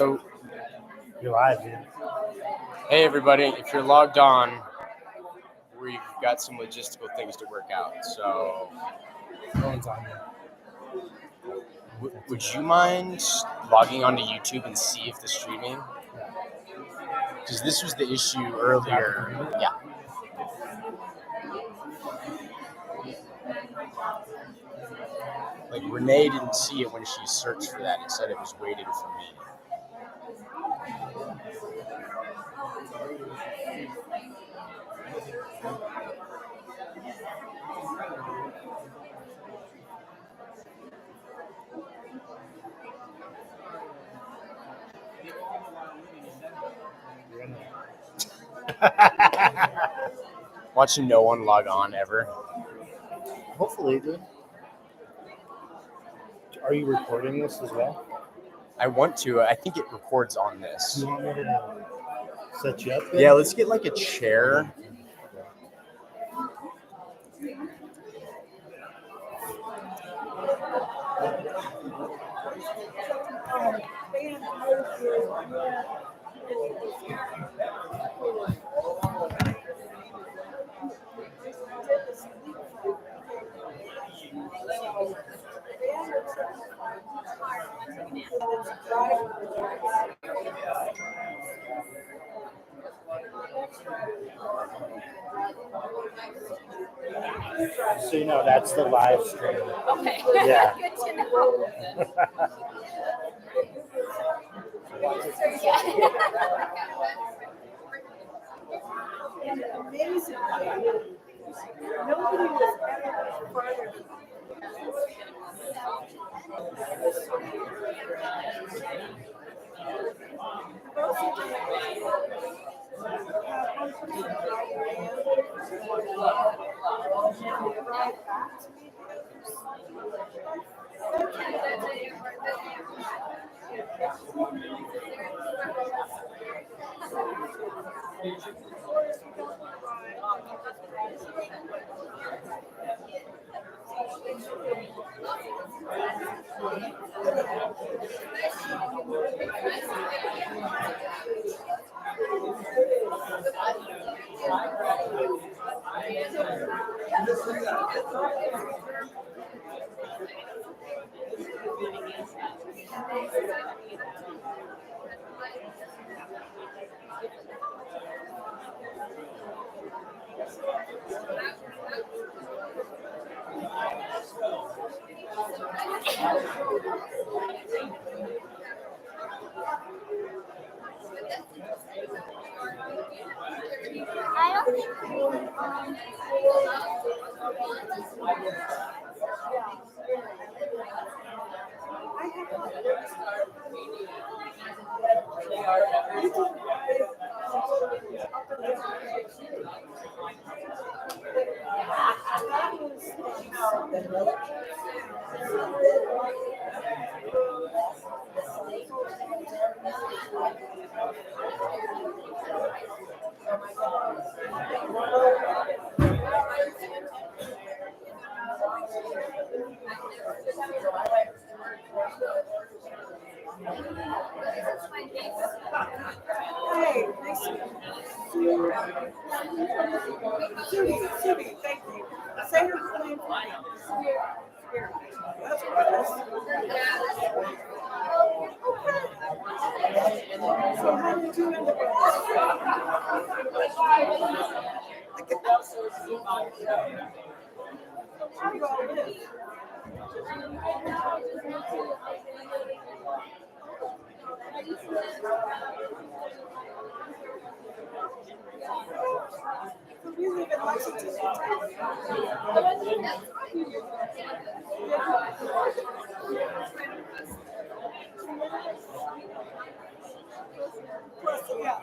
So, You're live, dude. hey everybody, if you're logged on, we've got some logistical things to work out. So, No one's on here. would you mind logging onto YouTube and see if the streaming? Yeah. Because this was the issue earlier. Yeah. Like Renee didn't see it when she searched for that. It said it was waiting for me. You're in there. Watching no one log on ever. Hopefully, dude. Are you recording this as well? I want to. I think it records on this. You want me to set you up? Yeah, let's get like a chair. So you know that's the live stream. Okay. Yeah. Good to know. Amazing. Nobody was ever farther than Hey, nice to meet you. Subi, thank you. Say her name for me. Here. That's what it is. So how did you end up with How do you all live? So we live in Lexington. Plus, yeah.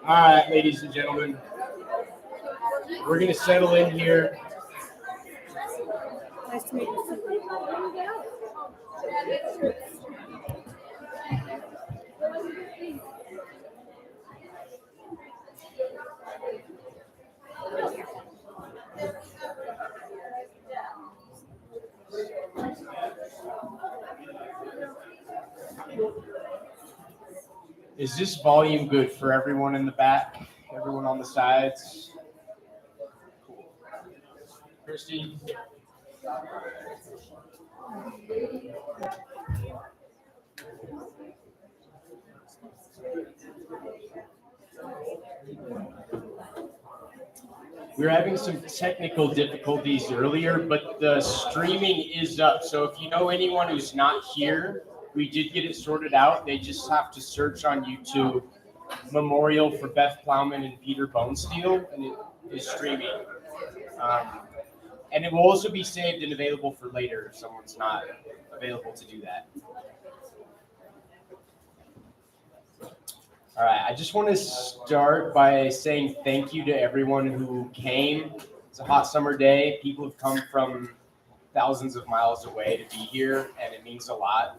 All right, ladies and gentlemen, we're going to settle in here. Nice to meet you. Is this volume good for everyone in the back? Everyone on the sides? Cool. Christy? We were having some technical difficulties earlier, but the streaming is up. So if you know anyone who's not here, we did get it sorted out. They just have to search on YouTube Memorial for Beth Plowman and Peter Bonesteel, and it is streaming. And it will also be saved and available for later if someone's not available to do that. All right, I just want to start by saying thank you to everyone who came. It's a hot summer day. People have come from thousands of miles away to be here, and it means a lot.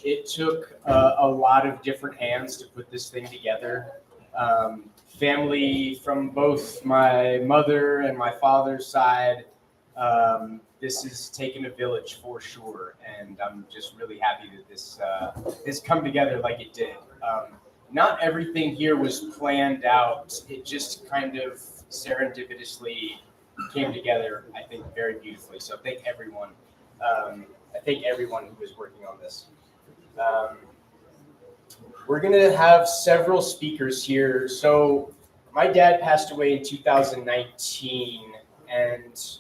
It took a lot of different hands to put this thing together. Family from both my mother and my father's side. This has taken a village for sure, and I'm just really happy that this come together like it did. Not everything here was planned out. It just kind of serendipitously came together, I think, very beautifully. So thank everyone. I thank everyone who was working on this. We're going to have several speakers here. So my dad passed away in 2019, and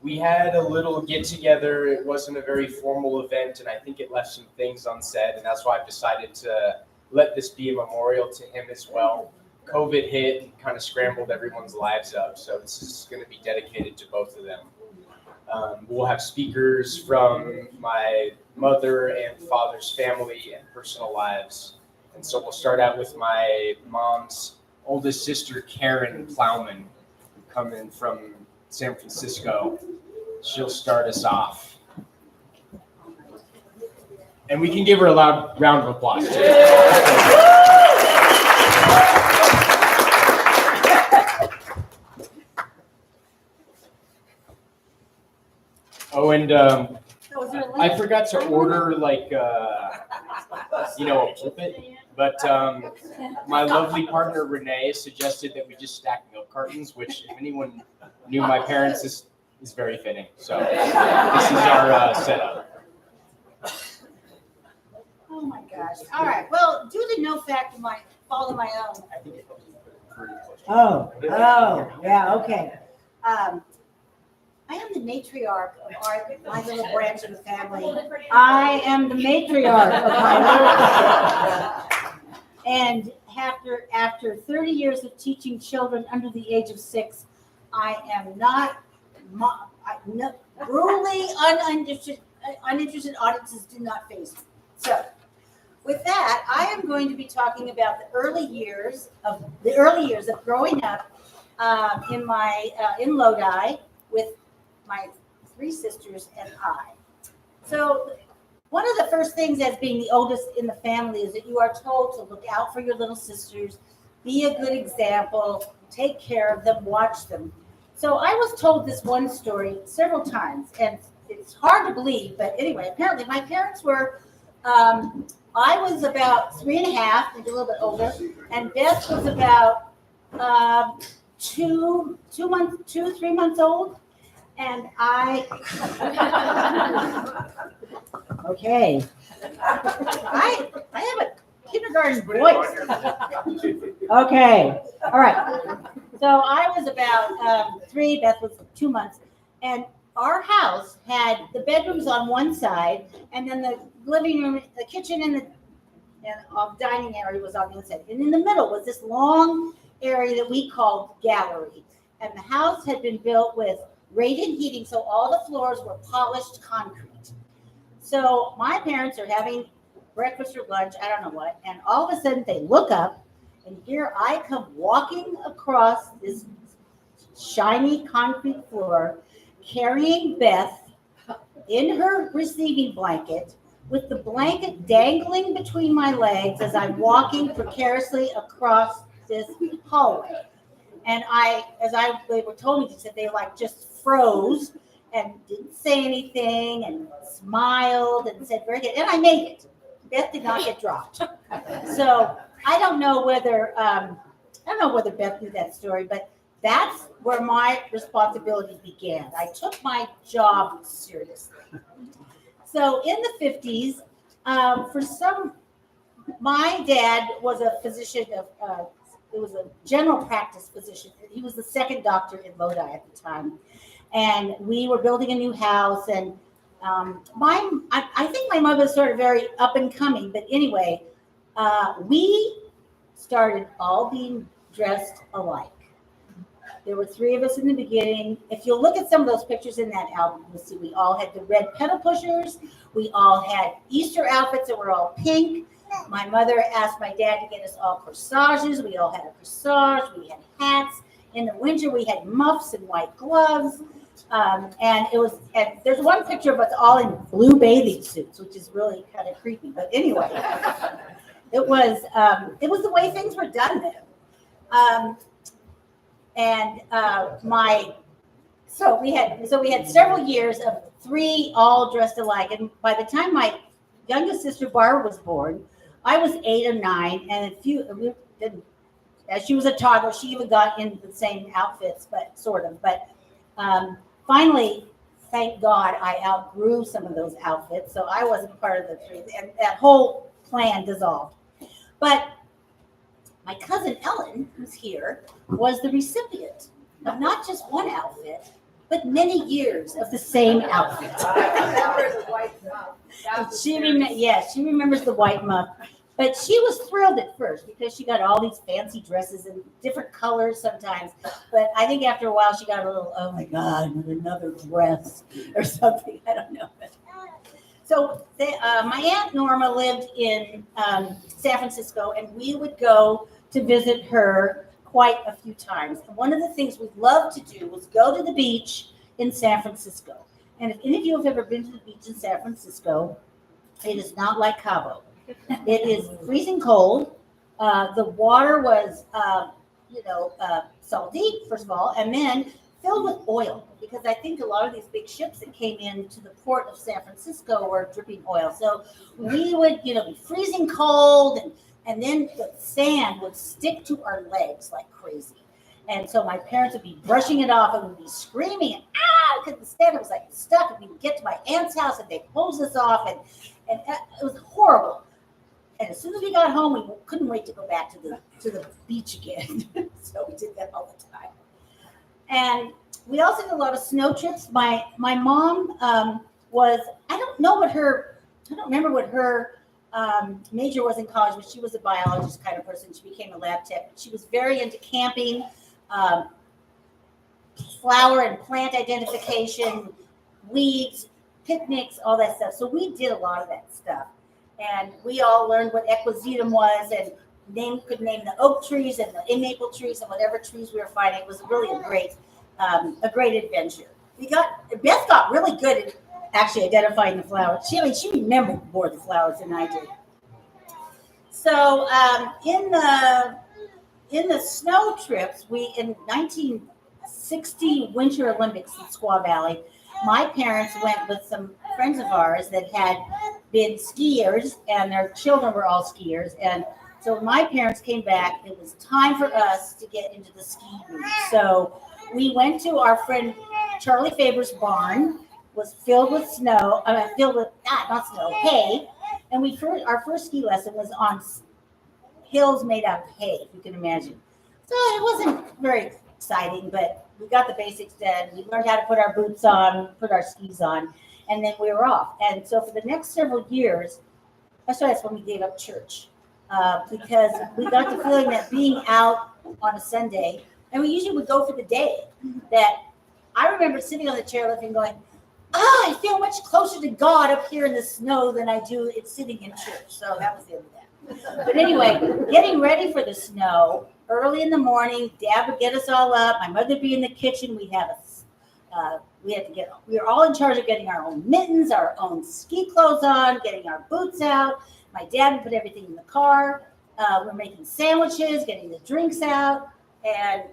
we had a little get together. It wasn't a very formal event, and I think it left some things unsaid, and that's why I've decided to let this be a memorial to him as well. COVID hit and kind of scrambled everyone's lives up, so this is going to be dedicated to both of them. We'll have speakers from my mother and father's family and personal lives. And so we'll start out with my mom's oldest sister, Karen Plowman, coming from San Francisco. She'll start us off. And we can give her a loud round of applause, too. Oh, and I forgot to order, a pulpit. But my lovely partner, Renee, suggested that we just stack milk cartons, which, if anyone knew my parents, is very fitting. So this is our setup. Oh my gosh. All right. Well, do the no fact of follow my own. Oh, yeah, okay. I am the matriarch of my little branch of the family. I am the matriarch of my little And after 30 years of teaching children under the age of 6, I am not brutally uninterested audiences do not faze me. So, with that, I am going to be talking about the early years of growing up in Lodi with my three sisters and I. So one of the first things as being the oldest in the family is that you are told to look out for your little sisters, be a good example, take care of them, watch them. So I was told this one story several times, and it's hard to believe, but anyway, apparently my parents were, I was about 3.5, maybe a little bit older, and Beth was about 3 months old, and okay. I have a kindergarten voice. Okay. All right. So I was about 3, Beth was 2 months, and our house had the bedrooms on one side, and then the living room, the kitchen, and the dining area was on the other side. And in the middle was this long area that we called gallery. And the house had been built with radiant heating, so all the floors were polished concrete. So my parents are having breakfast or lunch, I don't know what, and all of a sudden they look up, and here I come walking across this shiny concrete floor, carrying Beth in her receiving blanket, with the blanket dangling between my legs as I'm walking precariously across this hallway. And they were told me, they like just froze and didn't say anything and smiled and said very good. And I made it. Beth did not get dropped. So I don't know whether Beth knew that story, but that's where my responsibility began. I took my job seriously. So in the 50s, my dad was a physician it was a general practice physician. He was the second doctor in Lodi at the time. And we were building a new house, and I think my mother was sort of very up and coming, but anyway, we started all being dressed alike. There were 3 of us in the beginning. If you'll look at some of those pictures in that album, you'll see we all had the red pedal pushers. We all had Easter outfits that were all pink. My mother asked my dad to get us all corsages. We all had a corsage. We had hats. In the winter, we had muffs and white gloves. And there's one picture of us all in blue bathing suits, which is really kind of creepy. But anyway, it was the way things were done then. So we had several years of 3 all dressed alike. And by the time my youngest sister Barbara was born, I was 8 or 9, and as she was a toddler, she even got in the same outfits, but sort of. But finally, thank God, I outgrew some of those outfits, so I wasn't part of the 3, and that whole plan dissolved. But my cousin Ellen, who's here, was the recipient of not just one outfit, but many years of the same outfit. She remembers the white muff. But she was thrilled at first because she got all these fancy dresses in different colors sometimes. But I think after a while she got a little, oh my God, another dress or something. I don't know. So my Aunt Norma lived in San Francisco, and we would go to visit her quite a few times. And one of the things we loved to do was go to the beach in San Francisco. And if any of you have ever been to the beach in San Francisco, it is not like Cabo. It is freezing cold. The water was, salty, first of all, and then filled with oil, because I think a lot of these big ships that came into the port of San Francisco were dripping oil. So we would, be freezing cold, and then the sand would stick to our legs like crazy. And so my parents would be brushing it off, and we'd be screaming, and because the sand was like stuck, and we would get to my aunt's house, and they'd hose us off, and it was horrible. And as soon as we got home, we couldn't wait to go back to the beach again. So we did that all the time. And we also did a lot of snow trips. My mom I don't remember what her major was in college, but she was a biologist kind of person. She became a lab tech. She was very into camping, flower and plant identification, weeds, picnics, all that stuff. So we did a lot of that stuff. And we all learned what equisetum was, and could name the oak trees and the maple trees and whatever trees we were finding. It was really a great adventure. Beth got really good at actually identifying the flowers. She remembered more of the flowers than I did. So in the snow trips, in 1960 Winter Olympics in Squaw Valley, my parents went with some friends of ours that had been skiers, and their children were all skiers. And so when my parents came back, it was time for us to get into the ski route. So we went to our friend Charlie Faber's barn, was filled with snow. Filled with not snow, hay. And our first ski lesson was on hills made out of hay, if you can imagine. So it wasn't very exciting, but we got the basics done. We learned how to put our boots on, put our skis on, and then we were off. And so for the next several years, that's when we gave up church, because we got the feeling that being out on a Sunday, and we usually would go for the day, that I remember sitting on the chairlift and going, I feel much closer to God up here in the snow than I do sitting in church. So that was the end of that. But anyway, getting ready for the snow, early in the morning, Dad would get us all up. My mother would be in the kitchen. We were all in charge of getting our own mittens, our own ski clothes on, getting our boots out. My dad would put everything in the car. We're making sandwiches, getting the drinks out, and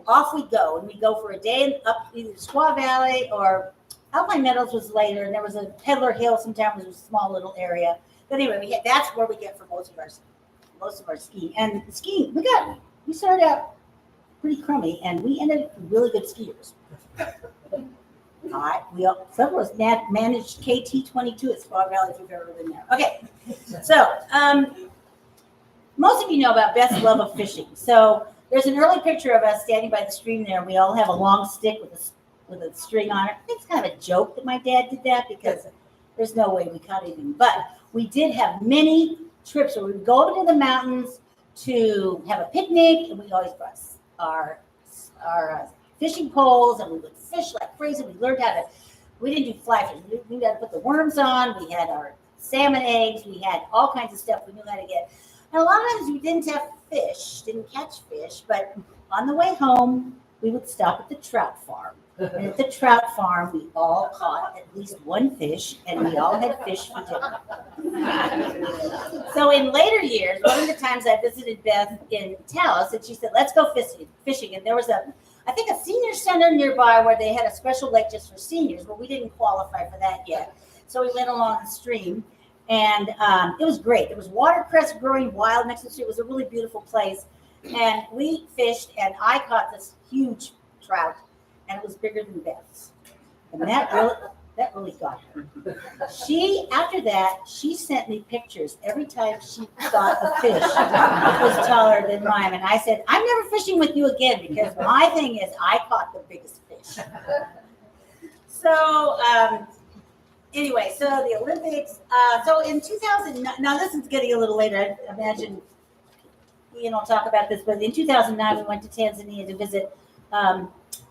off we go. And we go for a day up either Squaw Valley or Alpine Meadows was later, and there was a Peddler Hill. Sometimes it was a small little area. But anyway, that's where we get for most of our skiing. And skiing, we started out pretty crummy, and we ended up really good skiers. Some of us managed KT22 at Squaw Valley, if you've ever been there. Okay, so most of you know about Beth's love of fishing. So there's an early picture of us standing by the stream there. We all have a long stick with a string on it. I think it's kind of a joke that my dad did that, because there's no way we caught anything. But we did have many trips where we would go over to the mountains to have a picnic, and we always brought our fishing poles, and we would fish like crazy. We didn't do fly fishing. We knew how to put the worms on. We had our salmon eggs. We had all kinds of stuff we knew how to get. And a lot of times we didn't catch fish, but on the way home, we would stop at the trout farm. And at the trout farm, we all caught at least one fish, and we all had fish for dinner. So in later years, one of the times I visited Beth in Taos, and she said, let's go fishing. And there was a senior center nearby where they had a special lake just for seniors. Well, we didn't qualify for that yet. So we went along the stream, and it was great. There was watercress growing wild next to the stream. It was a really beautiful place. And we fished, and I caught this huge trout, and it was bigger than Beth's. And that really got her. After that, she sent me pictures every time she caught a fish that was taller than mine. And I said, I'm never fishing with you again, because my thing is I caught the biggest fish. So anyway, so the Olympics. So in 2009, now this is getting a little later. I imagine talk about this, but in 2009 we went to Tanzania to visit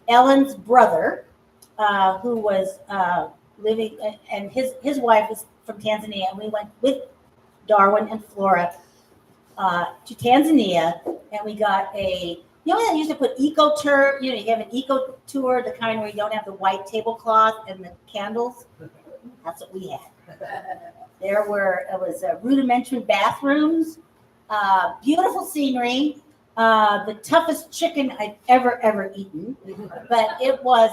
Ellen's brother, who was living, and his wife is from Tanzania, and we went with Darwin and Flora to Tanzania, and we got they used to put eco tour. You have an eco tour, the kind where you don't have the white tablecloth and the candles. That's what we had. It was rudimentary bathrooms, beautiful scenery. The toughest chicken I've ever eaten, but it was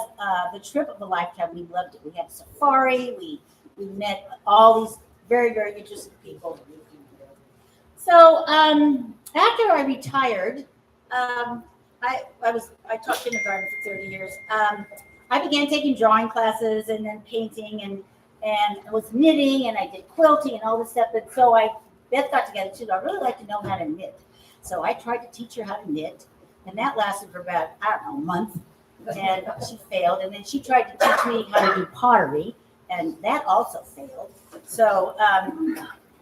the trip of a lifetime. We loved it. We had safari. We met all these very, very interesting people. So after I retired, I taught kindergarten for 30 years. I began taking drawing classes and then painting, and I was knitting, and I did quilting and all this stuff. But so Beth got together too. I really like to know how to knit. So I tried to teach her how to knit, and that lasted for about, a month, and she failed. And then she tried to teach me how to do pottery, and that also failed. So,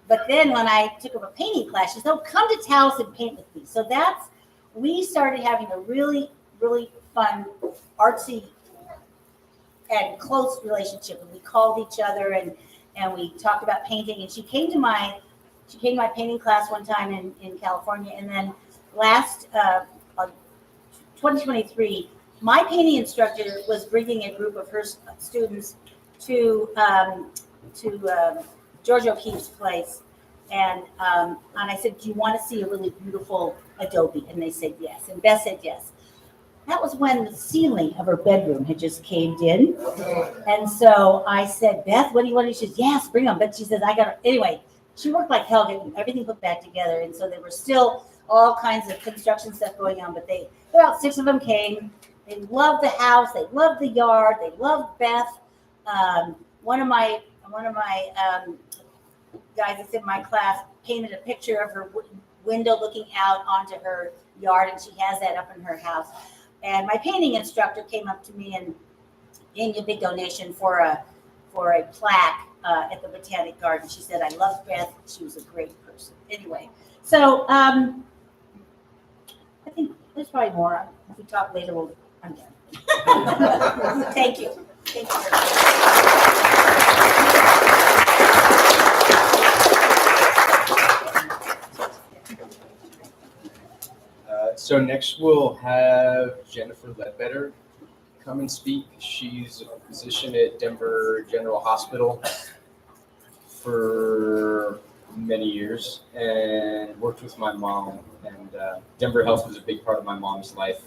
but then when I took up a painting class, she said, come to Taos and paint with me. So we started having a really, really fun, artsy, and close relationship. And we called each other, and we talked about painting, and she came to my painting class one time in California, and then last 2023, my painting instructor was bringing a group of her students to George O'Keeffe's place, and I said, "Do you want to see a really beautiful adobe?" And they said yes, and Beth said yes. That was when the ceiling of her bedroom had just caved in, and so I said, "Beth, what do you want to do?" She says, "Yes, bring them." But she says, "I got to." Anyway, she worked like hell getting everything put back together, and so there were still all kinds of construction stuff going on. But about 6 of them came. They loved the house. They loved the yard. They loved Beth. One of my guys that's in my class painted a picture of her window looking out onto her yard, and she has that up in her house. And my painting instructor came up to me and gave me a big donation for a plaque at the Botanic Garden. She said, "I love Beth. She was a great person." Anyway, so I think there's probably more. If we talk later, I'm done. Thank you. Thank you. So next we'll have Jennifer Ledbetter come and speak. She's a physician at Denver General Hospital for many years and worked with my mom. And Denver Health was a big part of my mom's life.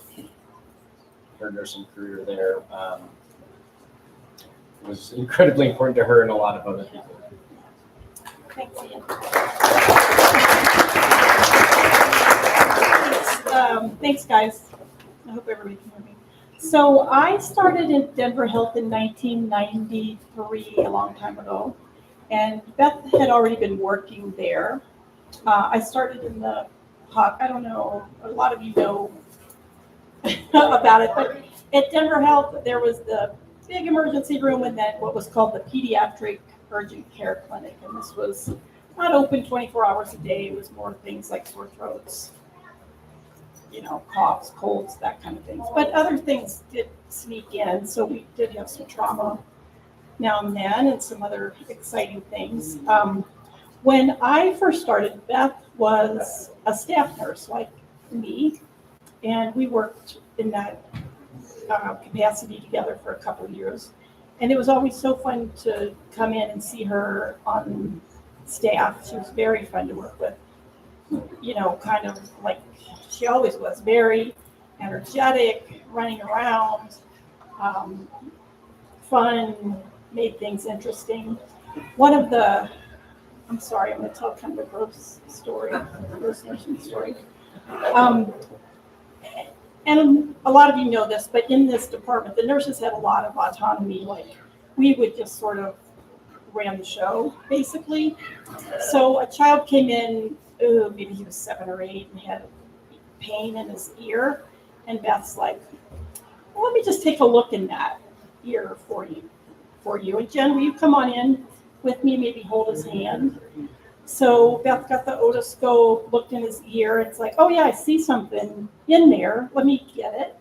Her nursing career there was incredibly important to her and a lot of other people. Thanks, Ian. Thanks, guys. I hope everybody can hear me. So I started in Denver Health in 1993, a long time ago, and Beth had already been working there. I started in the I don't know, a lot of you know about it, but at Denver Health, there was the big emergency room and then what was called the pediatric urgent care clinic. And this was not open 24 hours a day. It was more things like sore throats, coughs, colds, that kind of things. But other things did sneak in. So we did have some trauma now and then and some other exciting things. When I first started, Beth was a staff nurse like me, and we worked in that capacity together for a couple of years. And it was always so fun to come in and see her on staff. She was very fun to work with, kind of like she always was, very energetic, running around, fun, made things interesting. I'm sorry, I'm going to tell kind of a gross nursing story. And a lot of you know this, but in this department, the nurses had a lot of autonomy. Like, we would just sort of ran the show, basically. So a child came in, maybe he was 7 or 8, and had pain in his ear. And Beth's like, well, let me just take a look in that ear for you. And Jen, will you come on in with me, maybe hold his hand? So Beth got the otoscope, looked in his ear. It's like, oh yeah, I see something in there. Let me get it.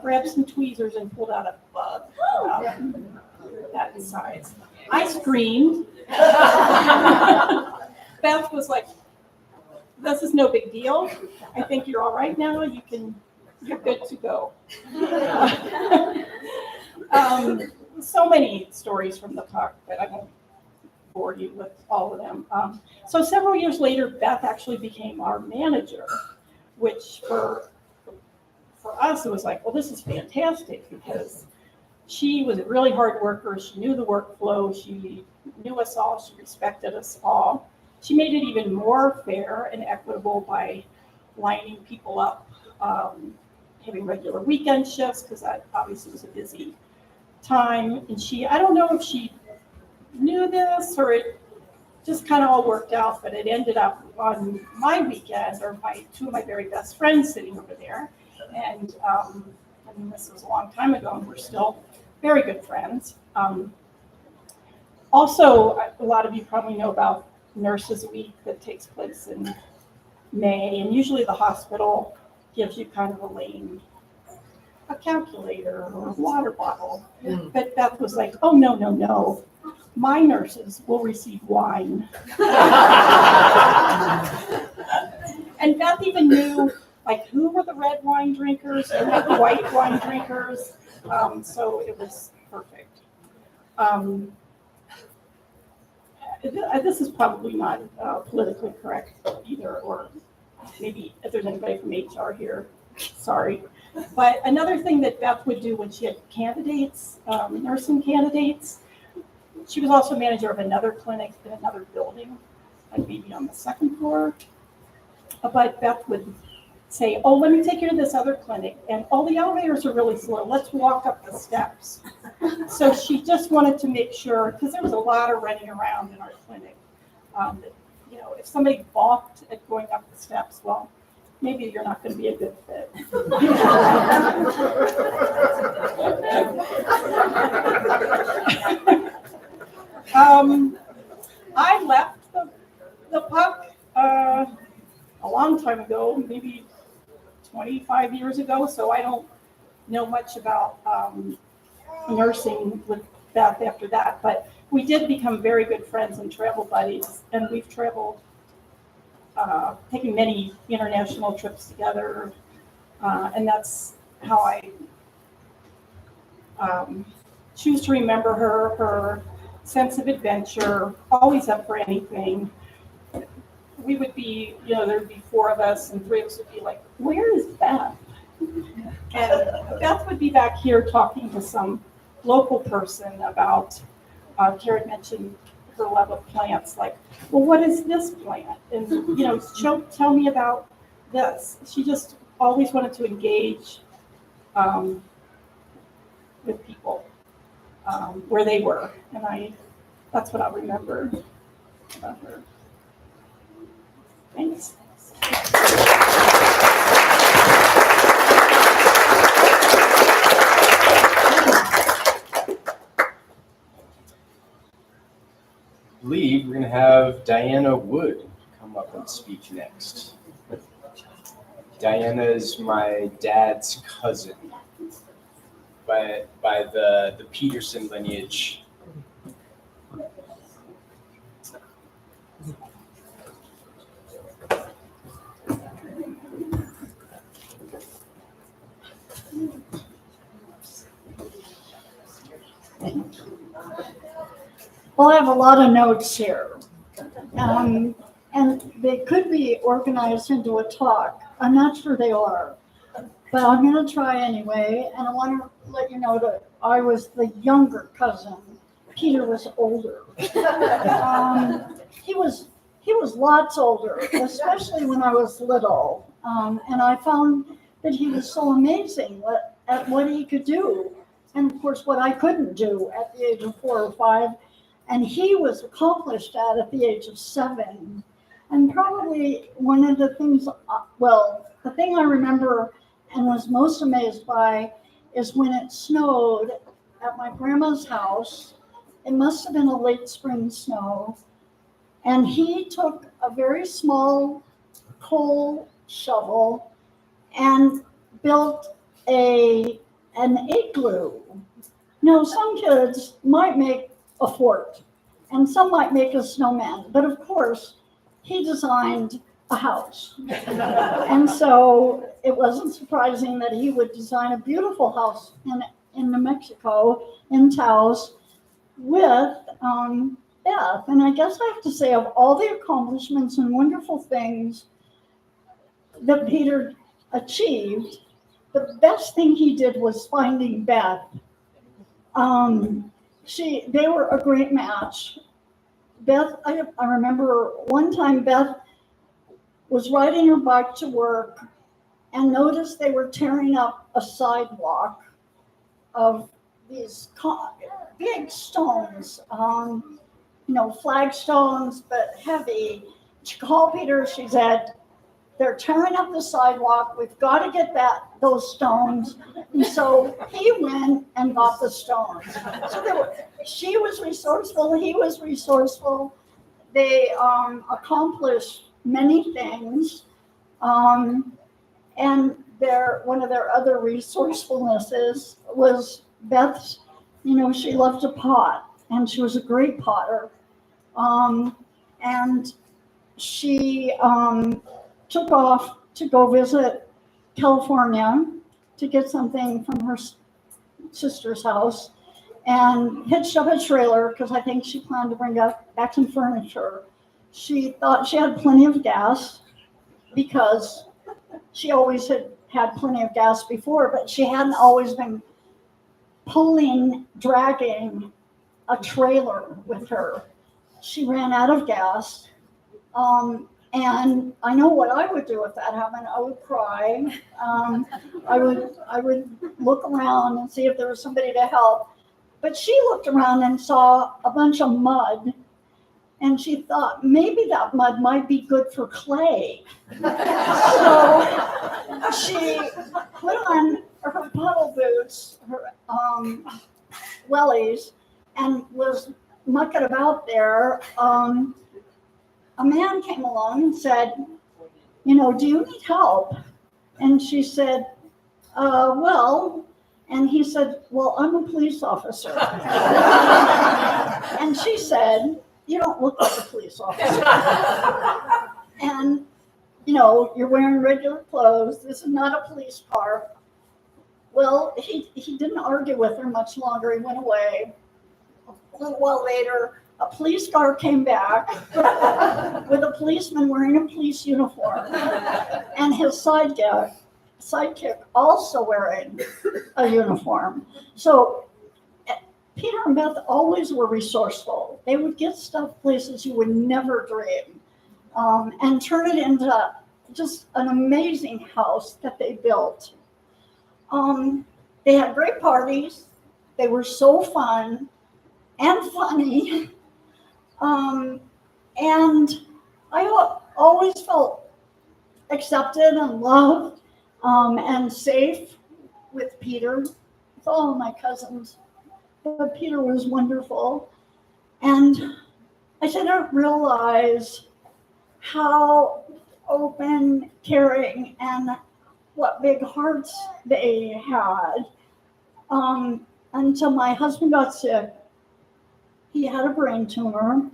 Grabbed some tweezers and pulled out a bug that size. I screamed. Beth was like, this is no big deal. I think you're all right now. You're good to go. So many stories from the talk that I won't bore you with all of them. So several years later, Beth actually became our manager, which for us, it was like, well, this is fantastic because she was a really hard worker. She knew the workflow. She knew us all. She respected us all. She made it even more fair and equitable by lining people up, having regular weekend shifts, because that obviously was a busy time. And I don't know if she knew this or it just kind of all worked out, but it ended up on my weekend, or two of my very best friends sitting over there. And this was a long time ago, and we're still very good friends. Also, a lot of you probably know about Nurses Week that takes place in May, and usually the hospital gives you kind of a calculator or a water bottle. But Beth was like, oh, no. My nurses will receive wine. And Beth even knew like who were the red wine drinkers and the white wine drinkers. So it was perfect. This is probably not politically correct either, or maybe if there's anybody from HR here, sorry. But another thing that Beth would do when she had candidates, nursing candidates, she was also manager of another clinic in another building, like maybe on the second floor. But Beth would say, oh, let me take you to this other clinic, and all the elevators are really slow. Let's walk up the steps. So she just wanted to make sure, because there was a lot of running around in our clinic, that, you know, if somebody balked at going up the steps, well, maybe you're not going to be a good fit. I left the puck a long time ago, maybe 25 years ago, so I don't know much about nursing with Beth after that, but we did become very good friends and travel buddies, and we've traveled, taking many international trips together, and that's how I choose to remember her sense of adventure, always up for anything. We would be, you know, there'd be four of us, and three of us would be like, where is Beth? And Beth would be back here talking to some local person about, Karen mentioned her love of plants, like, well, what is this plant? And, you know, tell me about this. She just always wanted to engage with people where they were. And that's what I remember about her. Thanks. I believe we're going to have Diana Wood come up and speak next. Diana is my dad's cousin by the Peterson lineage. Well, I have a lot of notes here, and they could be organized into a talk. I'm not sure they are, but I'm going to try anyway. And I want to let you know that I was the younger cousin. Peter was older. He was lots older, especially when I was little. And I found that he was so amazing at what he could do, and of course what I couldn't do at the age of 4 or 5. And he was accomplished at the age of 7. And probably one of the things, the thing I remember and was most amazed by is when it snowed at my grandma's house. It must have been a late spring snow. And he took a very small coal shovel and built an igloo. Now, some kids might make a fort, and some might make a snowman, but of course he designed a house. And so it wasn't surprising that he would design a beautiful house in New Mexico, in Taos, with Beth. And I guess I have to say, of all the accomplishments and wonderful things that Peter achieved, the best thing he did was finding Beth. They were a great match. Beth, I remember one time Beth was riding her bike to work and noticed they were tearing up a sidewalk of these big stones, flagstones, but heavy. She called Peter, she said, they're tearing up the sidewalk. We've got to get those stones. And so he went and got the stones. So she was resourceful. He was resourceful. They accomplished many things. And one of their other resourcefulnesses was Beth's. She loved to pot, and she was a great potter. And she took off to go visit California to get something from her sister's house and hitched up a trailer because I think she planned to bring back some furniture. She thought she had plenty of gas because she always had plenty of gas before, but she hadn't always been dragging a trailer with her. She ran out of gas. And I know what I would do if that happened. I would cry. I would look around and see if there was somebody to help. But she looked around and saw a bunch of mud, and she thought maybe that mud might be good for clay. So she put on her puddle boots, her wellies, and was mucking about there. A man came along and said, do you need help? And she said, well, and he said, well, I'm a police officer. And she said, you don't look like a police officer. And, you're wearing regular clothes. This is not a police car. Well, he didn't argue with her much longer. He went away. A little while later, a police car came back with a policeman wearing a police uniform and his sidekick also wearing a uniform. So Peter and Beth always were resourceful. They would get stuff places you would never dream, and turn it into just an amazing house that they built. They had great parties. They were so fun and funny. And I always felt accepted and loved, and safe with Peter, with all of my cousins. But Peter was wonderful. And I didn't realize how open, caring, and what big hearts they had, until my husband got sick. He had a brain tumor.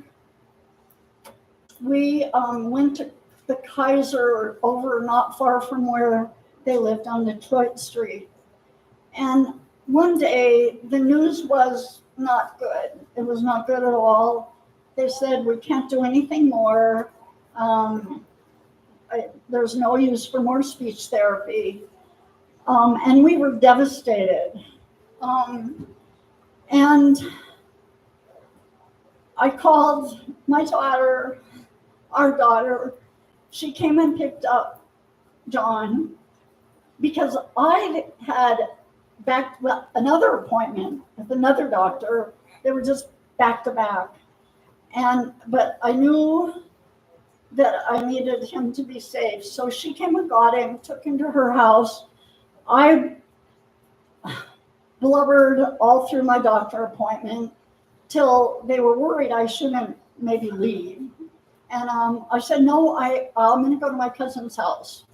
We went to the Kaiser over not far from where they lived on Detroit Street. And one day the news was not good. It was not good at all. They said, we can't do anything more. There's no use for more speech therapy. And we were devastated. And I called my daughter, our daughter. She came and picked up John because I had another appointment with another doctor. They were just back to back. But I knew that I needed him to be safe. So she came and got him, took him to her house. I blubbered all through my doctor appointment till they were worried I shouldn't maybe leave. And I said, no, I'm going to go to my cousin's house.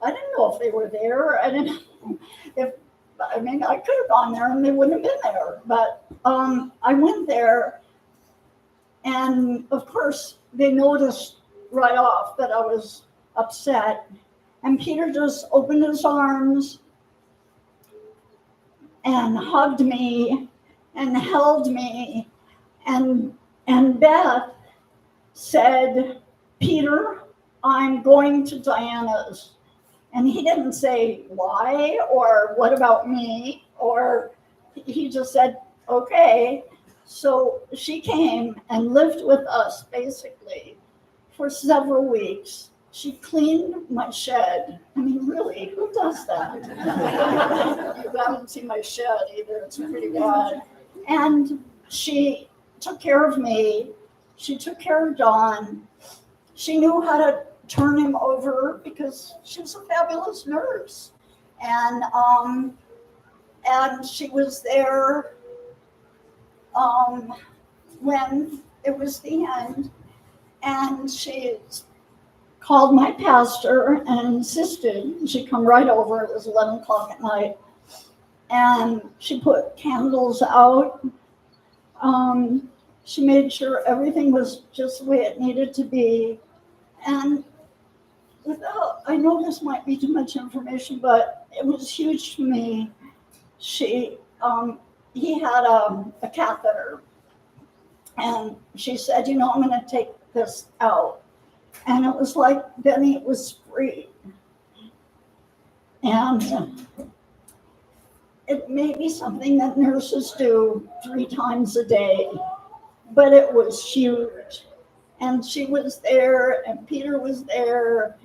I didn't know if they were there. I could have gone there and they wouldn't have been there. But I went there, and of course, they noticed right off that I was upset. And Peter just opened his arms and hugged me and held me. And Beth said, Peter, I'm going to Diana's. And he didn't say why or what about me, or he just said, okay. So she came and lived with us basically for several weeks. She cleaned my shed. I mean, really, who does that? You haven't seen my shed either. It's pretty bad. And she took care of me. She took care of John. She knew how to turn him over because she was a fabulous nurse. And she was there when it was the end. And she called my pastor and insisted she come right over. It was 11 o'clock at night. And she put candles out. She made sure everything was just the way it needed to be. And without, I know this might be too much information, but it was huge to me. He had a catheter, and she said, you know, I'm going to take this out. And it was like Benny was free. And it may be something that nurses do 3 times a day, but it was huge. And she was there, and Peter was there,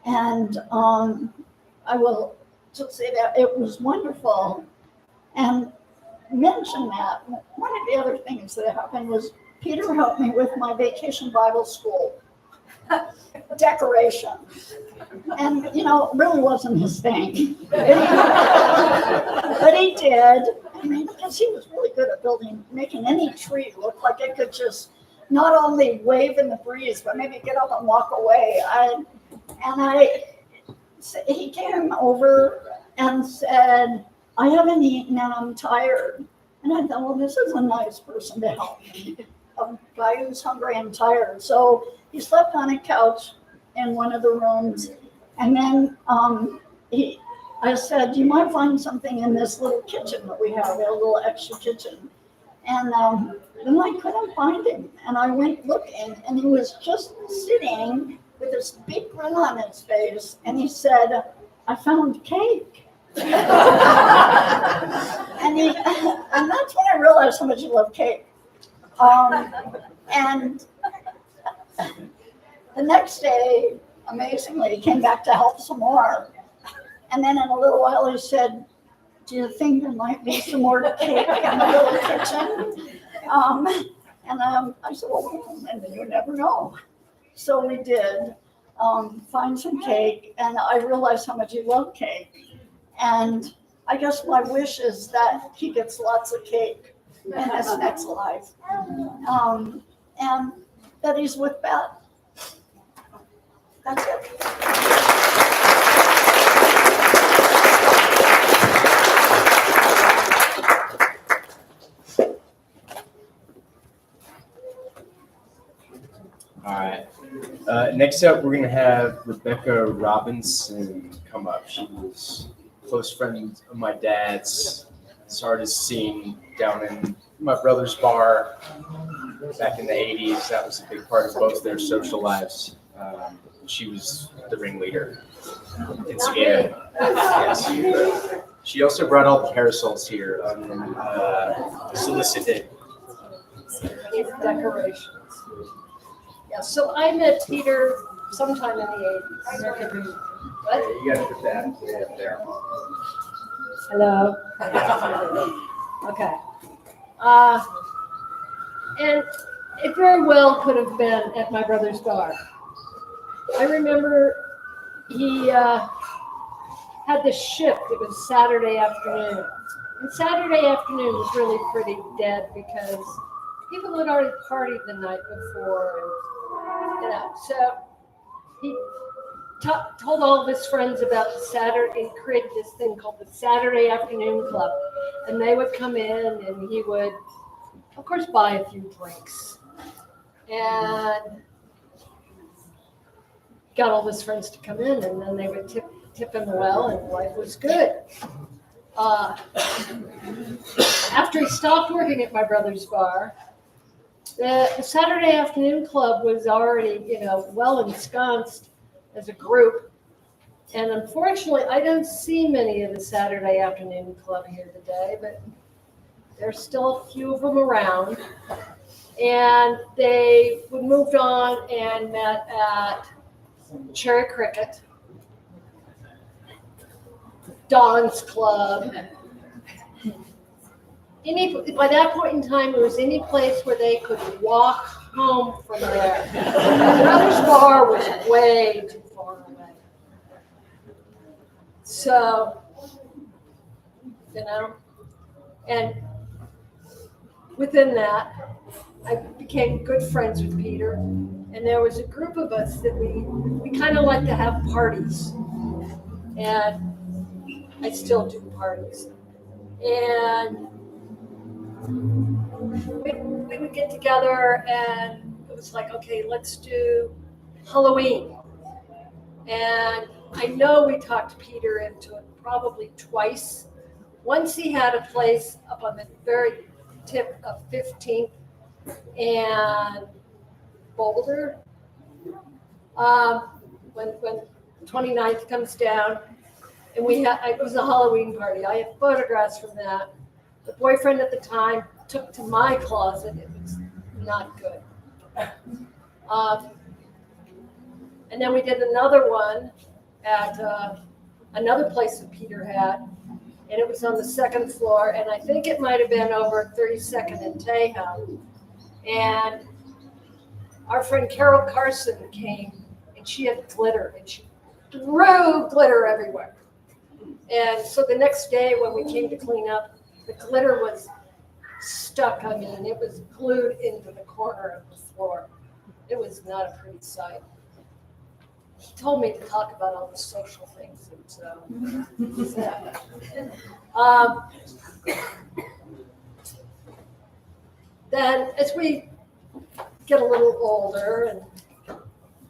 and I will just say that it was wonderful. And mention that one of the other things that happened was Peter helped me with my vacation Bible school decoration. And, you know, it really wasn't his thing. But he did. I mean, because he was really good at making any tree look like it could just not only wave in the breeze, but maybe get up and walk away. He came over and said, I haven't eaten and I'm tired. And I thought, well, this is a nice person to help me. A guy who's hungry and tired. So he slept on a couch in one of the rooms. And then I said, you might find something in this little kitchen that we have, a little extra kitchen. And then I couldn't find him. And I went looking, and he was just sitting with this big grin on his face. And he said, I found cake. and that's when I realized how much he loved cake. And the next day, amazingly, he came back to help some more. And then in a little while, he said, do you think there might be some more cake in the little kitchen? I said, well, you never know. So we did find some cake, and I realized how much he loved cake. And I guess my wish is that he gets lots of cake in his next life. And that he's with Beth. That's it. All right. Next up, we're going to have Rebecca Robinson come up. She was a close friend of my dad's. Started seeing down in my brother's bar back in the 80s. That was a big part of both their social lives. She was the ringleader. Instigator. Yes. She also brought all the parasols here unsolicited. Decorations. Yeah, so I met Peter sometime in the 80s. What? You got to put that way up there. Hello. Okay. And it very well could have been at my brother's bar. I remember he had this shift. It was Saturday afternoon. And Saturday afternoon was really pretty dead because people had already partied the night before. And, so he told all of his friends about the Saturday, and created this thing called the Saturday Afternoon Club. And they would come in, and he would, of course, buy a few drinks. And got all his friends to come in, and then they would tip him well, and life was good. After he stopped working at my brother's bar, the Saturday Afternoon Club was already, well ensconced as a group. And unfortunately, I don't see many of the Saturday Afternoon Club here today, but there's still a few of them around. And they moved on and met at Cherry Cricket, Dawn's Club. By that point in time, it was any place where they could walk home from there. My brother's bar was way too far away. So, and within that, I became good friends with Peter. And there was a group of us that we kind of like to have parties. And I still do parties. And we would get together, and it was like, okay, let's do Halloween. And I know we talked Peter into it probably twice. Once he had a place up on the very tip of 15th and Boulder. When 29th comes down, and it was a Halloween party. I have photographs from that. The boyfriend at the time took to my closet. It was not good. And then we did another one at another place that Peter had, and it was on the second floor, and I think it might have been over 32nd and Tejo. And our friend Carol Carson came, and she had glitter, and she threw glitter everywhere. And so the next day when we came to clean up, the glitter was stuck. I mean, it was glued into the corner of the floor. It was not a pretty sight. He told me to talk about all the social things. And so, then as we get a little older and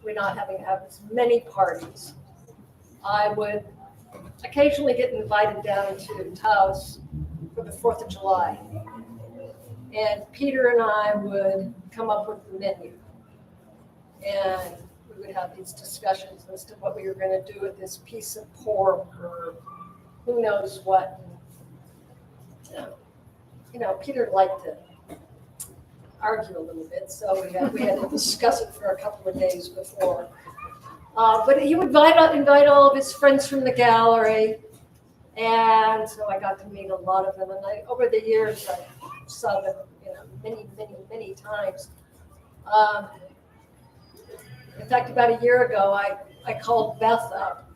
we're not having to have as many parties, I would occasionally get invited down to Taos for the 4th of July. And Peter and I would come up with the menu. And we would have these discussions as to what we were going to do with this piece of pork or who knows what. Peter liked to argue a little bit, so we had to discuss it for a couple of days before. But he would invite all of his friends from the gallery, and so I got to meet a lot of them. And over the years, I saw them, many times. In fact, about a year ago, I called Beth up,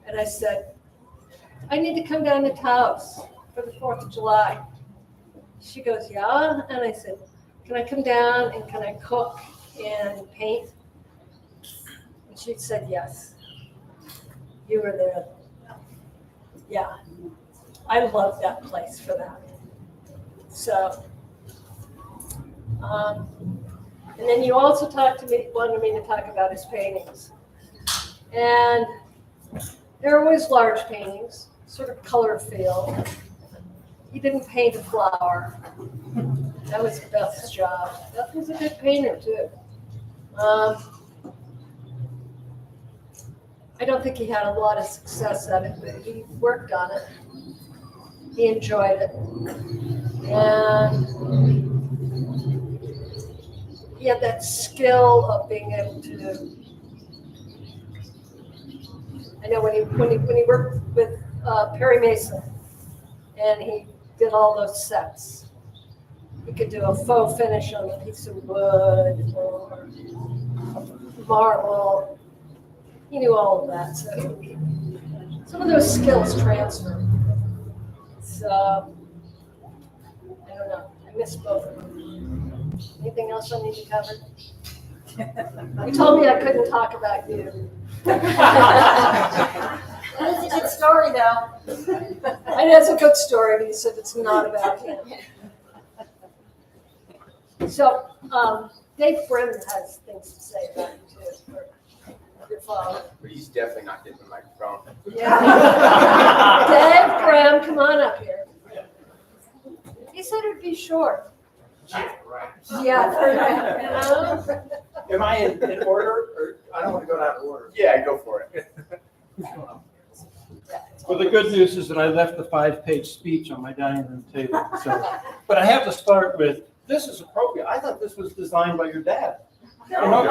and I said, "I need to come down to Taos for the 4th of July." She goes, "Yeah," and I said, "Can I come down and can I cook and paint?" And she said, "Yes." You were there. Yeah. I love that place for that. So, and then you also wanted me to talk about his paintings. And they're always large paintings, sort of color feel. He didn't paint a flower. That was Beth's job. Beth was a good painter, too. I don't think he had a lot of success at it, but he worked on it. He enjoyed it. And he had that skill of being able to. I know when he worked with Perry Mason, and he did all those sets. He could do a faux finish on a piece of wood or marble. He knew all of that. So some of those skills transfer. So I don't know. I miss both of them. Anything else I need to cover? You told me I couldn't talk about you. That's a good story, though. And it's a good story, but he said it's not about him. So, Dave Brim has things to say about you, too, for your father. But he's definitely not getting the microphone. Yeah. Dave Brim, come on up here. He said it'd be short. Yeah, right. Yeah. Am I in order, or I don't want to go out of order? Yeah, go for it. Well, the good news is that I left the 5-page speech on my dining room table. So, but I have to start with, this is appropriate. I thought this was designed by your dad. You know,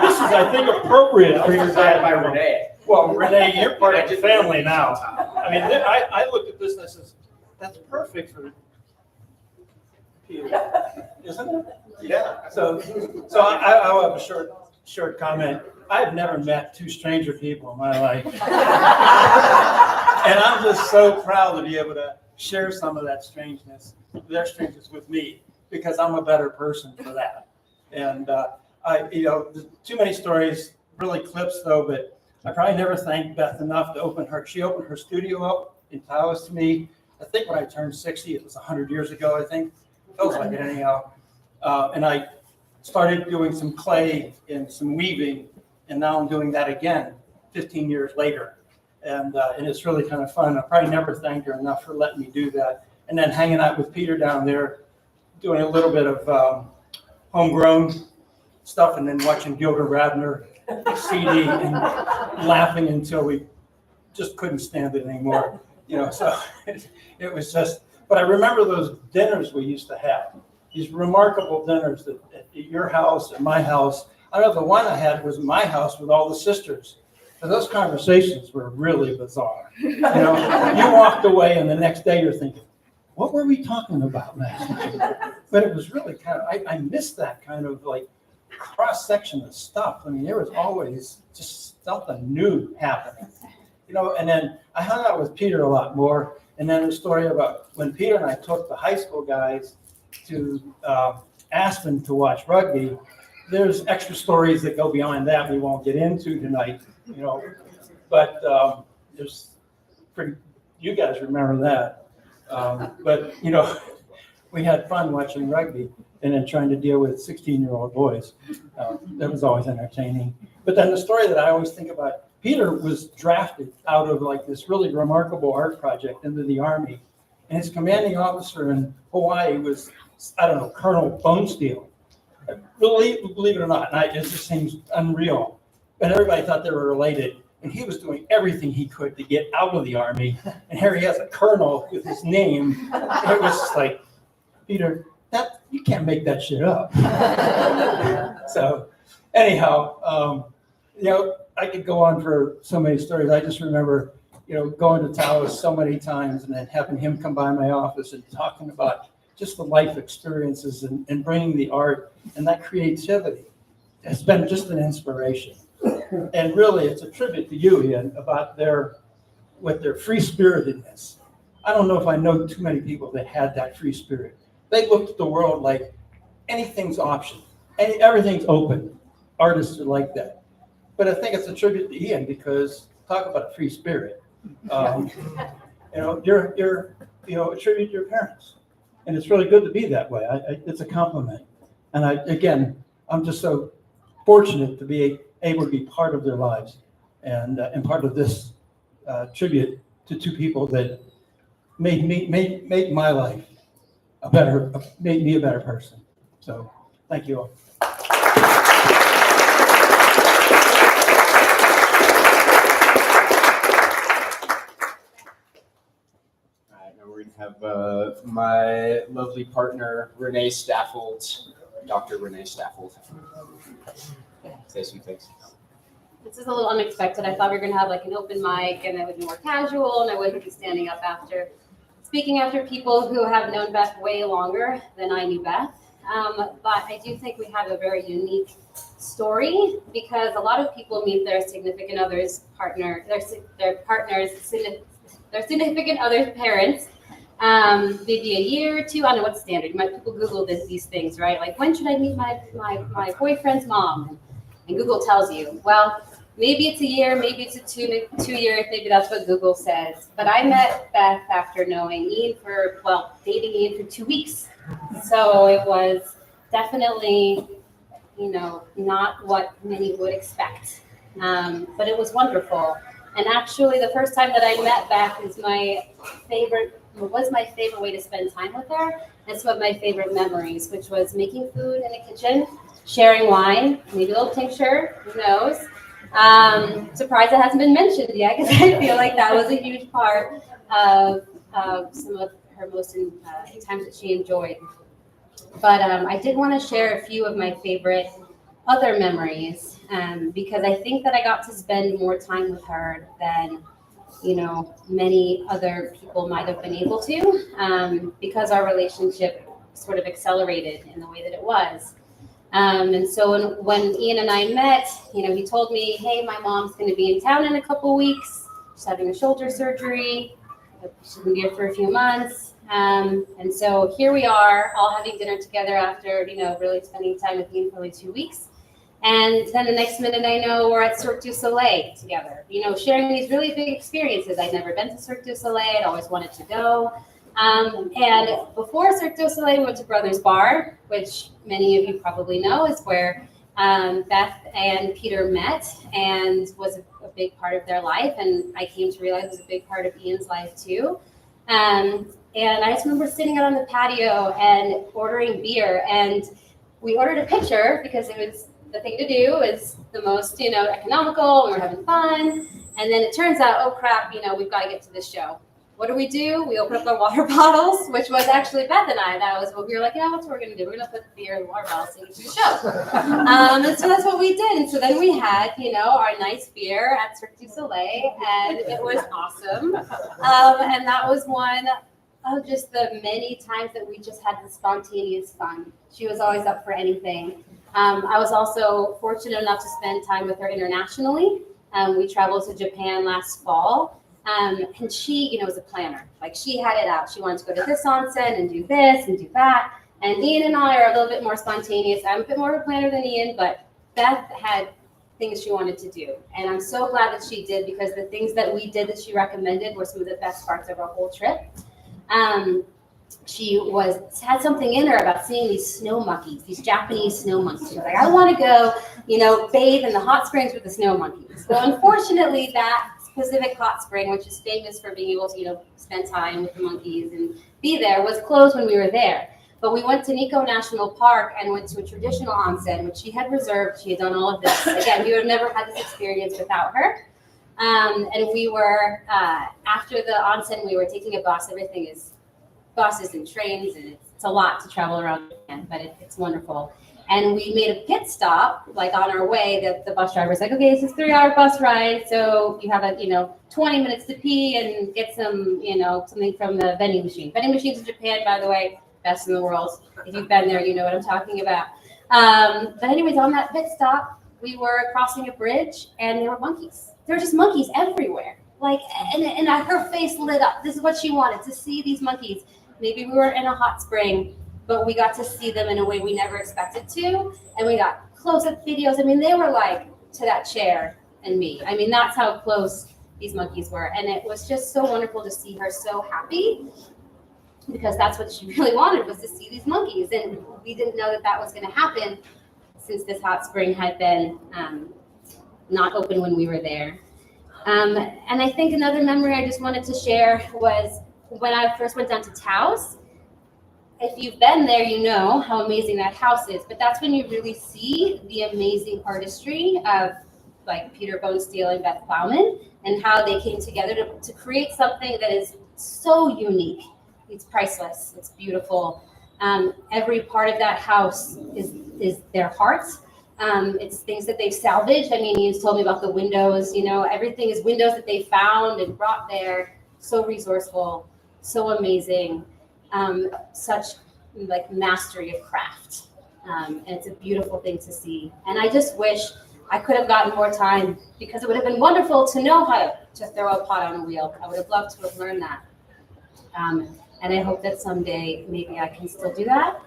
this is, I think, appropriate for your dad. By Renee. Well, Renee, you're part of the family now. I mean, I looked at this and I says, that's perfect for Peter, isn't it? Yeah. So I'll have a short comment. I've never met two stranger people in my life. And I'm just so proud to be able to share some of that their strangeness with me, because I'm a better person for that. And too many stories, really clips though, but I probably never thanked Beth enough to she opened her studio up in Taos to me. I think when I turned 60, it was 100 years ago, I think. Feels like it anyhow. And I started doing some clay and some weaving, and now I'm doing that again 15 years later. And it's really kind of fun. I probably never thanked her enough for letting me do that. And then hanging out with Peter down there, doing a little bit of homegrown stuff, and then watching Gilda Radner CD and laughing until we just couldn't stand it anymore. So it was just, but I remember those dinners we used to have, these remarkable dinners at your house and my house. I know the one I had was my house with all the sisters. And those conversations were really bizarre. You walked away and the next day you're thinking, what were we talking about last night? But it was really kind of, I missed that kind of like cross-section of stuff. I mean, there was always just something new happening. And then I hung out with Peter a lot more. And then the story about when Peter and I took the high school guys to Aspen to watch rugby, there's extra stories that go beyond that we won't get into tonight, but there's pretty, you guys remember that. But we had fun watching rugby and then trying to deal with 16-year-old boys. That was always entertaining. But then the story that I always think about, Peter was drafted out of like this really remarkable art project into the Army. And his commanding officer in Hawaii was, I don't know, Colonel Bonesteel. Believe it or not, it just seems unreal. But everybody thought they were related. And he was doing everything he could to get out of the Army. And here he has a colonel with his name. It was just like, Peter, you can't make that shit up. So anyhow, I could go on for so many stories. I just remember, going to Taos so many times and then having him come by my office and talking about just the life experiences and bringing the art and that creativity. It's been just an inspiration. And really, it's a tribute to you, Ian, about their free-spiritedness. I don't know if I know too many people that had that free spirit. They looked at the world like anything's option, everything's open. Artists are like that. But I think it's a tribute to Ian because talk about a free spirit. You're a tribute to your parents. And it's really good to be that way. It's a compliment. And I'm just so fortunate to be able to be part of their lives and part of this tribute to two people that made my life made me a better person. So thank you all. We're going to have my lovely partner, Renee Staffold, Dr. Renee Staffold, say some things. This is a little unexpected. I thought we were going to have like an open mic and it would be more casual and I wouldn't be standing up speaking after people who have known Beth way longer than I knew Beth. But I do think we have a very unique story because a lot of people meet their significant other's partner, their partner's significant other's parents. Maybe a year or two. I don't know what's standard. People Google these things, right? Like, when should I meet my boyfriend's mom? And Google tells you, well, maybe it's a year, maybe it's a 2 years, maybe that's what Google says. But I met Beth after knowing dating Ian for 2 weeks. So it was definitely, not what many would expect. But it was wonderful. And actually, the first time that I met Beth was my favorite way to spend time with her. And some of my favorite memories, which was making food in the kitchen, sharing wine, maybe a little tincture, who knows. Surprised it hasn't been mentioned yet, because I feel like that was a huge part of some of her most times that she enjoyed. But I did want to share a few of my favorite other memories, because I think that I got to spend more time with her than many other people might have been able to, because our relationship sort of accelerated in the way that it was. And so when Ian and I met, he told me, hey, my mom's going to be in town in a couple weeks. She's having a shoulder surgery. She's going to be here for a few months. And so here we are, all having dinner together after, really spending time with Ian for like 2 weeks. And then the next minute I know we're at Cirque du Soleil together, sharing these really big experiences. I'd never been to Cirque du Soleil. I'd always wanted to go. And before Cirque du Soleil, we went to Brothers Bar, which many of you probably know is where Beth and Peter met and was a big part of their life, and I came to realize it was a big part of Ian's life too. And I just remember sitting out on the patio and ordering beer, and we ordered a pitcher because it was the thing to do, is the most, economical, and we're having fun. And then it turns out, oh crap, we've got to get to this show. What do? We open up our water bottles, which was actually Beth and I. That was what we were like, yeah, that's what we're going to do. We're going to put the beer in the water bottles and get to the show. And so that's what we did. And so then we had, our nice beer at Cirque du Soleil, and it was awesome. And that was one of just the many times that we just had the spontaneous fun. She was always up for anything. I was also fortunate enough to spend time with her internationally. We traveled to Japan last fall. And she, was a planner. Like, she had it out. She wanted to go to this onsen and do this and do that. And Ian and I are a little bit more spontaneous. I'm a bit more of a planner than Ian, but Beth had things she wanted to do. And I'm so glad that she did, because the things that we did that she recommended were some of the best parts of our whole trip. She had something in her about seeing these snow monkeys, these Japanese snow monkeys. She was like, I want to go, bathe in the hot springs with the snow monkeys. So unfortunately, that specific hot spring, which is famous for being able to, spend time with the monkeys and be there, was closed when we were there. But we went to Nikko National Park and went to a traditional onsen, which she had reserved. She had done all of this. Again, we would have never had this experience without her. And we were, after the onsen, we were taking a bus. Everything is buses and trains, and it's a lot to travel around Japan, but it's wonderful. And we made a pit stop, like on our way. The bus driver was like, okay, this is a 3-hour bus ride, so you have 20 minutes to pee and get some, something from the vending machine. Vending machines in Japan, by the way, best in the world. If you've been there, you know what I'm talking about. But anyways, on that pit stop, we were crossing a bridge, and there were monkeys. There were just monkeys everywhere. And her face lit up. This is what she wanted, to see these monkeys. Maybe we were in a hot spring, but we got to see them in a way we never expected to. And we got close-up videos. I mean, they were like to that chair and me. I mean, that's how close these monkeys were. And it was just so wonderful to see her so happy, because that's what she really wanted, was to see these monkeys. And we didn't know that was going to happen, since this hot spring had been not open when we were there. And I think another memory I just wanted to share was when I first went down to Taos. If you've been there, you know how amazing that house is, but that's when you really see the amazing artistry of like Peter Bonesteel and Beth Plowman, and how they came together to create something that is so unique. It's priceless. It's beautiful. Every part of that house is their heart. It's things that they've salvaged. I mean, he's told me about the windows, everything is windows that they found and brought there. So resourceful, so amazing, such like mastery of craft. And it's a beautiful thing to see. And I just wish I could have gotten more time, because it would have been wonderful to know how to throw a pot on a wheel. I would have loved to have learned that. And I hope that someday maybe I can still do that.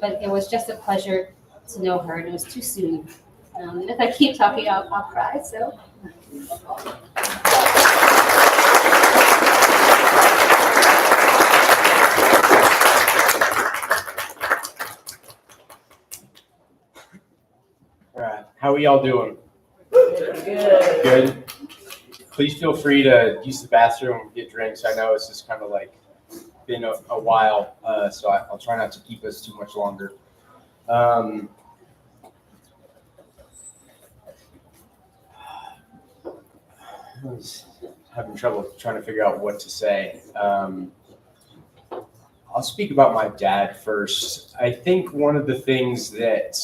But it was just a pleasure to know her, and it was too soon. And if I keep talking, I'll cry, so. All right, how are y'all doing? Good. Please feel free to use the bathroom and get drinks. I know it's just kind of like been a while, so I'll try not to keep us too much longer. I was having trouble trying to figure out what to say. I'll speak about my dad first. I think one of the things that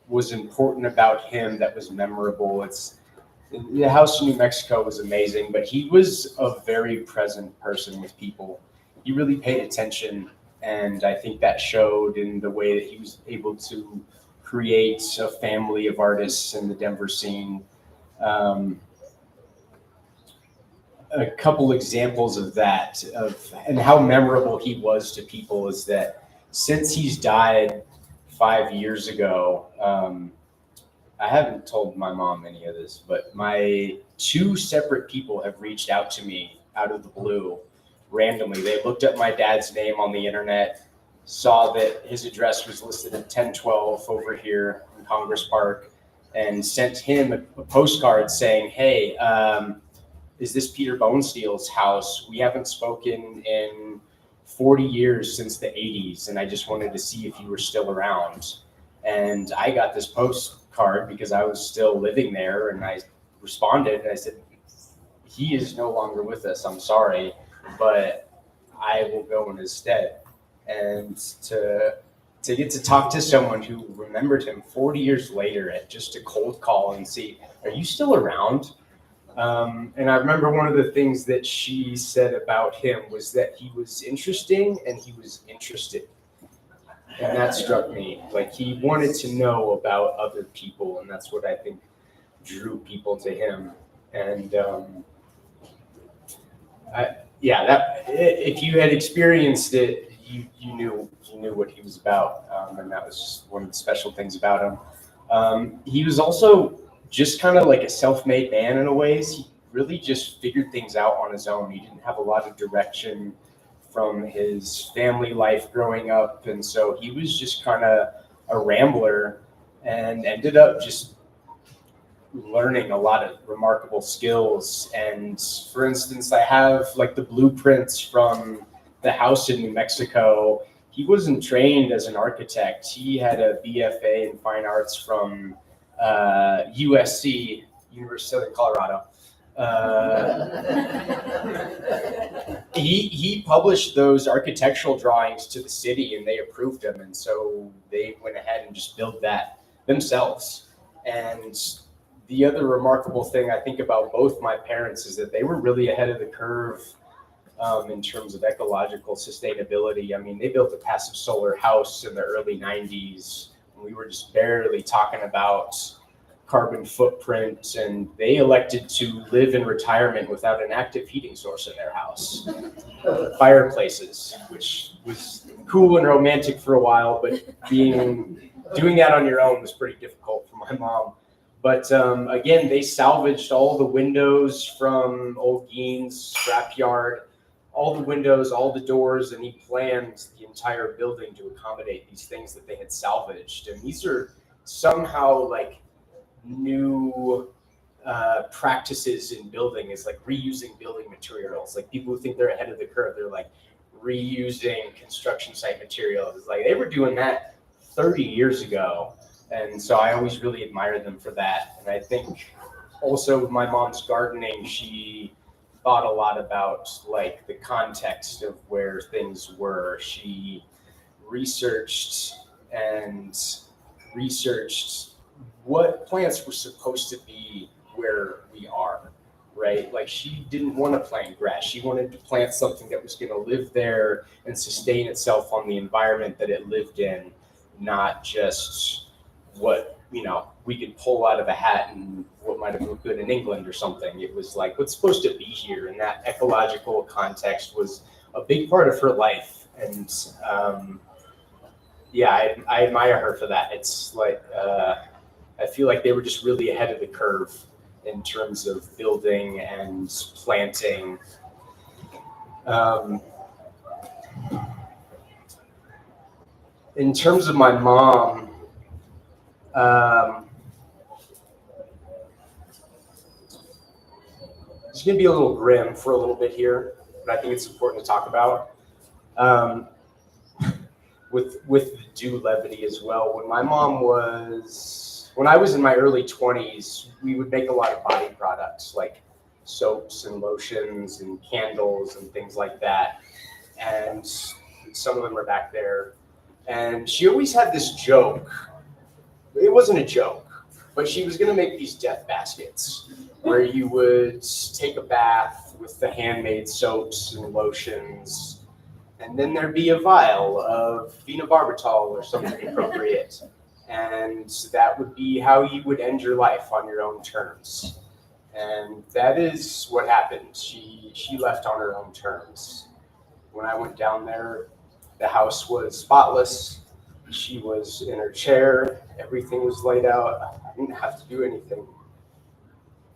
was important about him that was memorable, the house in New Mexico was amazing, but he was a very present person with people. He really paid attention, and I think that showed in the way that he was able to create a family of artists in the Denver scene. A couple examples of that, and how memorable he was to people, is that since he's died 5 years ago, I haven't told my mom any of this, but my 2 separate people have reached out to me out of the blue randomly. They looked up my dad's name on the internet, saw that his address was listed at 1012 over here in Congress Park, and sent him a postcard saying, hey, is this Peter Bonesteel's house? We haven't spoken in 40 years since the 80s, and I just wanted to see if you were still around. And I got this postcard because I was still living there, and I responded and I said, he is no longer with us, I'm sorry, but I will go in his stead. And to get to talk to someone who remembered him 40 years later at just a cold call and see, are you still around? And I remember one of the things that she said about him was that he was interesting and he was interested. And that struck me. Like, he wanted to know about other people, and that's what I think drew people to him. And if you had experienced it, you knew what he was about, and that was just one of the special things about him. He was also just kind of like a self-made man in a ways. He really just figured things out on his own. He didn't have a lot of direction from his family life growing up, and so he was just kind of a rambler and ended up just learning a lot of remarkable skills. And for instance, I have like the blueprints from the house in New Mexico. He wasn't trained as an architect. He had a BFA in fine arts from USC, University of Southern Colorado. He published those architectural drawings to the city, and they approved them, and so they went ahead and just built that themselves. And the other remarkable thing I think about both my parents is that they were really ahead of the curve in terms of ecological sustainability. I mean, they built a passive solar house in the early 90s. We were just barely talking about carbon footprint, and they elected to live in retirement without an active heating source in their house. Fireplaces, which was cool and romantic for a while, but doing that on your own was pretty difficult for my mom. But again, they salvaged all the windows from old Gein's scrapyard, all the windows, all the doors, and he planned the entire building to accommodate these things that they had salvaged. And these are somehow like new practices in building, is like reusing building materials. Like, people who think they're ahead of the curve, they're like reusing construction site materials. It's like they were doing that 30 years ago. And so I always really admire them for that. And I think also with my mom's gardening, she thought a lot about like the context of where things were. She researched what plants were supposed to be where we are, right? Like, she didn't want to plant grass. She wanted to plant something that was going to live there and sustain itself on the environment that it lived in, not just what, we could pull out of a hat and what might have looked good in England or something. It was like what's supposed to be here, and that ecological context was a big part of her life. And I admire her for that. It's like I feel like they were just really ahead of the curve in terms of building and planting. In terms of my mom, it's going to be a little grim for a little bit here, but I think it's important to talk about. With the due levity as well. When I was in my early 20s, we would make a lot of body products like soaps and lotions and candles and things like that. And some of them are back there. And she always had this joke. It wasn't a joke, but she was going to make these death baskets where you would take a bath with the handmade soaps and lotions, and then there'd be a vial of phenobarbital or something appropriate. And that would be how you would end your life, on your own terms. And that is what happened. She left on her own terms. When I went down there, the house was spotless. She was in her chair. Everything was laid out. I didn't have to do anything.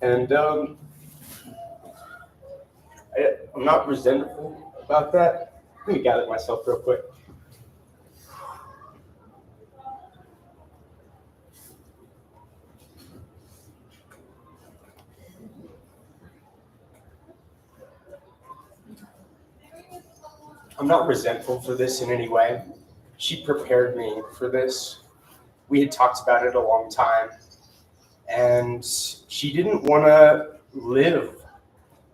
And I'm not resentful about that. Let me gather myself real quick. I'm not resentful for this in any way. She prepared me for this. We had talked about it a long time, and she didn't want to live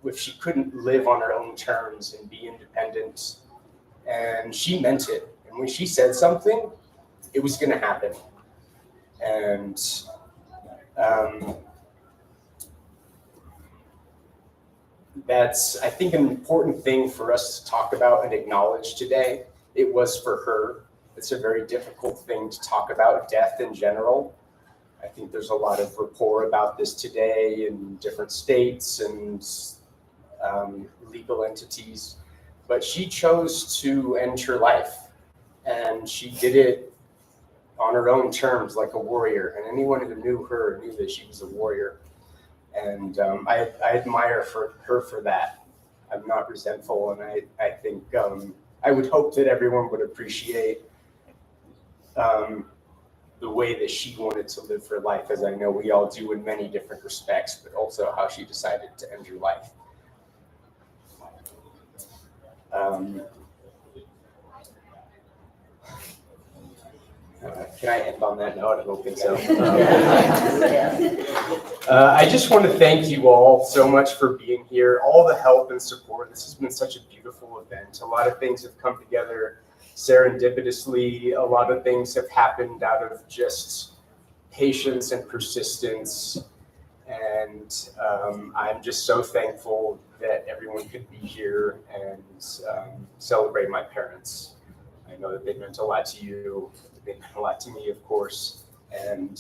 if she couldn't live on her own terms and be independent. And she meant it. And when she said something, it was going to happen. And that's, I think, an important thing for us to talk about and acknowledge today. It was for her. It's a very difficult thing to talk about, death in general. I think there's a lot of rapport about this today in different states and legal entities. But she chose to end her life, and she did it on her own terms, like a warrior. And anyone who knew her knew that she was a warrior. And I admire her for that. I'm not resentful, and I think I would hope that everyone would appreciate the way that she wanted to live her life, as I know we all do in many different respects, but also how she decided to end her life. Can I end on that note? I don't think so. I just want to thank you all so much for being here, all the help and support. This has been such a beautiful event. A lot of things have come together serendipitously. A lot of things have happened out of just patience and persistence. And I'm just so thankful that everyone could be here and celebrate my parents. I know that they meant a lot to you. They meant a lot to me, of course. And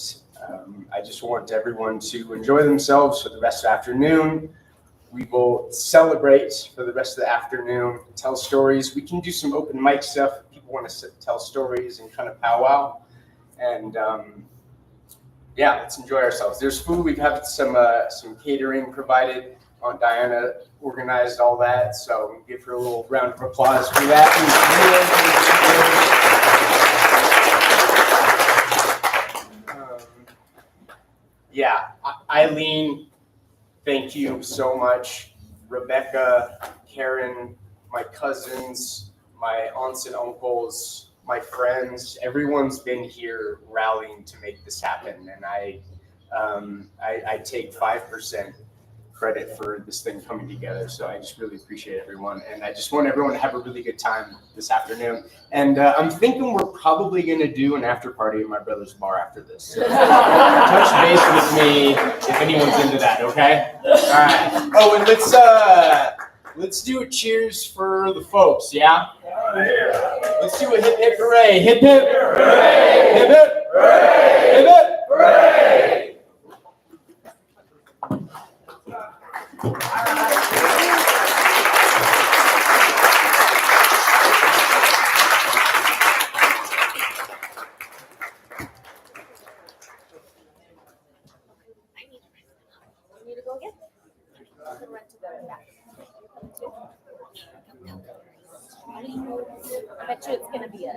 I just want everyone to enjoy themselves for the rest of the afternoon. We will celebrate for the rest of the afternoon, tell stories. We can do some open mic stuff if people want to tell stories and kind of powwow. And yeah, let's enjoy ourselves. There's food. We've had some catering provided. Aunt Diana organized all that, so we'll give her a little round of applause for that. Yeah, Eileen, thank you so much. Rebecca, Karen, my cousins, my aunts and uncles, my friends, everyone's been here rallying to make this happen, and I take 5% credit for this thing coming together. So I just really appreciate everyone, and I just want everyone to have a really good time this afternoon. And I'm thinking we're probably going to do an after party in my brother's bar after this. So touch base with me if anyone's into that. Okay. All right. Oh, and let's do a cheers for the folks. Yeah. Let's do a hip hip hooray! Hip hip hooray! Hip hip hooray! Hip hip hooray! Need to go again? I bet you it's gonna be a